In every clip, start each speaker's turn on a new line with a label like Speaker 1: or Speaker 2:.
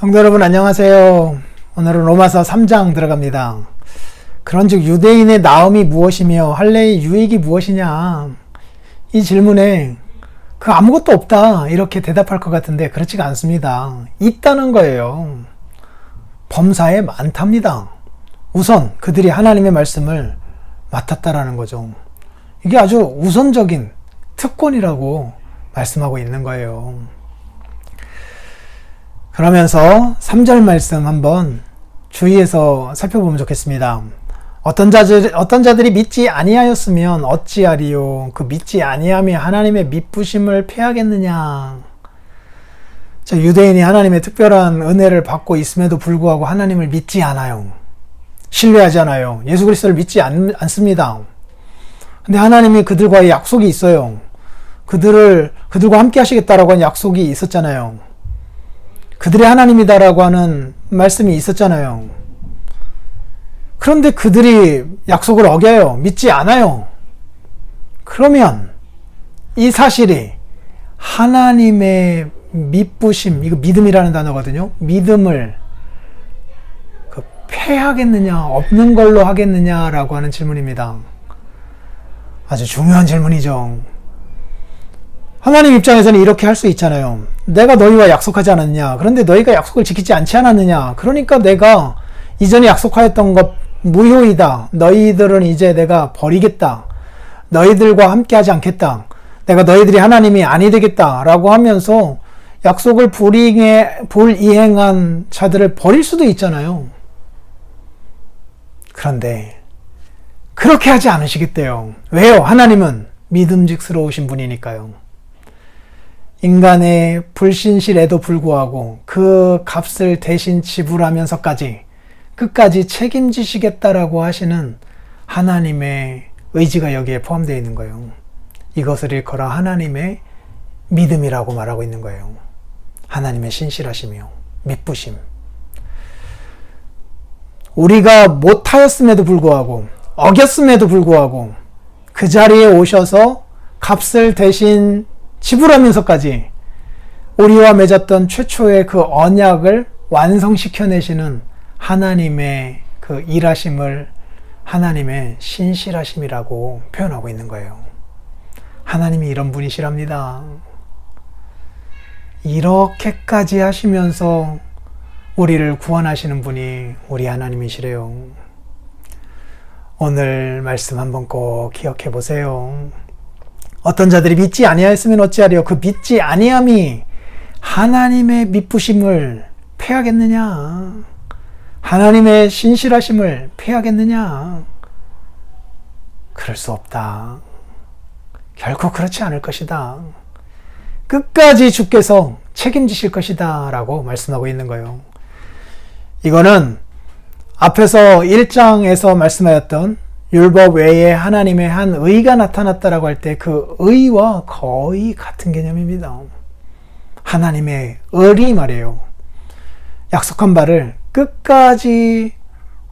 Speaker 1: 성도 여러분 안녕하세요. 오늘은 로마서 3장 들어갑니다. 그런즉 유대인의 나음이 무엇이며 할례의 유익이 무엇이냐, 이 질문에 그 아무것도 없다 이렇게 대답할 것 같은데 그렇지가 않습니다. 있다는 거예요. 범사에 많답니다. 우선 그들이 하나님의 말씀을 맡았다라는 거죠. 이게 아주 우선적인 특권이라고 말씀하고 있는 거예요. 그러면서 3절 말씀 한번 주의해서 살펴보면 좋겠습니다. 어떤 자들이 믿지 아니하였으면 어찌하리요? 그 믿지 아니함이 하나님의 미쁘심을 패하겠느냐? 자, 유대인이 하나님의 특별한 은혜를 받고 있음에도 불구하고 하나님을 믿지 않아요. 신뢰하지 않아요. 예수 그리스도를 믿지 않습니다. 근데 하나님이 그들과의 약속이 있어요. 그들과 함께 하시겠다라고 하는 약속이 있었잖아요. 그들의 하나님이다라고 하는 말씀이 있었잖아요. 그런데 그들이 약속을 어겨요. 믿지 않아요. 그러면 이 사실이 하나님의 미쁘심, 이거 믿음이라는 단어거든요. 믿음을 패하겠느냐, 없는 걸로 하겠느냐라고 하는 질문입니다. 아주 중요한 질문이죠. 하나님 입장에서는 이렇게 할 수 있잖아요. 내가 너희와 약속하지 않았느냐? 그런데 너희가 약속을 지키지 않지 않았느냐? 그러니까 내가 이전에 약속하였던 것 무효이다. 너희들은 이제 내가 버리겠다. 너희들과 함께 하지 않겠다. 내가 너희들이 하나님이 아니 되겠다. 라고 하면서 약속을 불이행한 자들을 버릴 수도 있잖아요. 그런데 그렇게 하지 않으시겠대요. 왜요? 하나님은 믿음직스러우신 분이니까요. 인간의 불신실에도 불구하고 그 값을 대신 지불하면서까지 끝까지 책임지시겠다라고 하시는 하나님의 의지가 여기에 포함되어 있는 거예요. 이것을 일컬어 하나님의 믿음이라고 말하고 있는 거예요. 하나님의 신실하심이요, 미쁘심. 우리가 못하였음에도 불구하고, 어겼음에도 불구하고 그 자리에 오셔서 값을 대신 지불하면서까지 우리와 맺었던 최초의 그 언약을 완성시켜내시는 하나님의 그 일하심을 하나님의 신실하심이라고 표현하고 있는 거예요. 하나님이 이런 분이시랍니다. 이렇게까지 하시면서 우리를 구원하시는 분이 우리 하나님이시래요. 오늘 말씀 한번 꼭 기억해 보세요. 어떤 자들이 믿지 아니하였으면 어찌하리요? 그 믿지 아니함이 하나님의 미쁘심을 패하겠느냐? 하나님의 신실하심을 패하겠느냐? 그럴 수 없다. 결코 그렇지 않을 것이다. 끝까지 주께서 책임지실 것이다 라고 말씀하고 있는 거예요. 이거는 앞에서 1장에서 말씀하였던 율법 외에 하나님의 한 의가 나타났다라고 할 때 그 의와 거의 같은 개념입니다. 하나님의 의리 말이에요. 약속한 바를 끝까지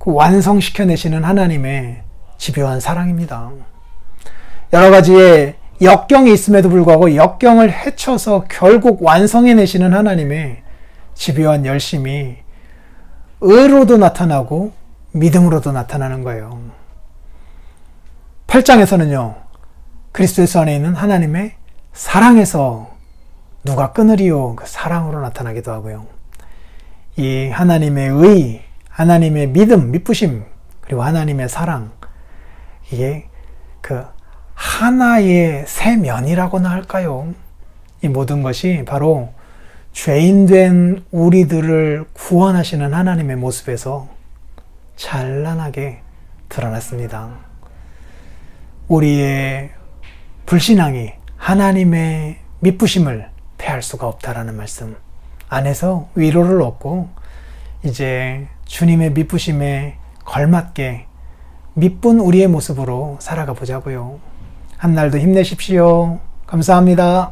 Speaker 1: 완성시켜내시는 하나님의 집요한 사랑입니다. 여러 가지의 역경이 있음에도 불구하고 역경을 헤쳐서 결국 완성해내시는 하나님의 집요한 열심이 의로도 나타나고 믿음으로도 나타나는 거예요. 8장에서는요, 그리스도 예수 안에 있는 하나님의 사랑에서 누가 끊으리요? 그 사랑으로 나타나기도 하고요. 이 하나님의 의, 하나님의 믿음, 미쁘심, 그리고 하나님의 사랑, 이게 그 하나의 세 면이라고나 할까요? 이 모든 것이 바로 죄인된 우리들을 구원하시는 하나님의 모습에서 찬란하게 드러났습니다. 우리의 불신앙이 하나님의 미쁘심을 패할 수가 없다라는 말씀 안에서 위로를 얻고 이제 주님의 미쁘심에 걸맞게 미쁜 우리의 모습으로 살아가 보자고요. 한날도 힘내십시오. 감사합니다.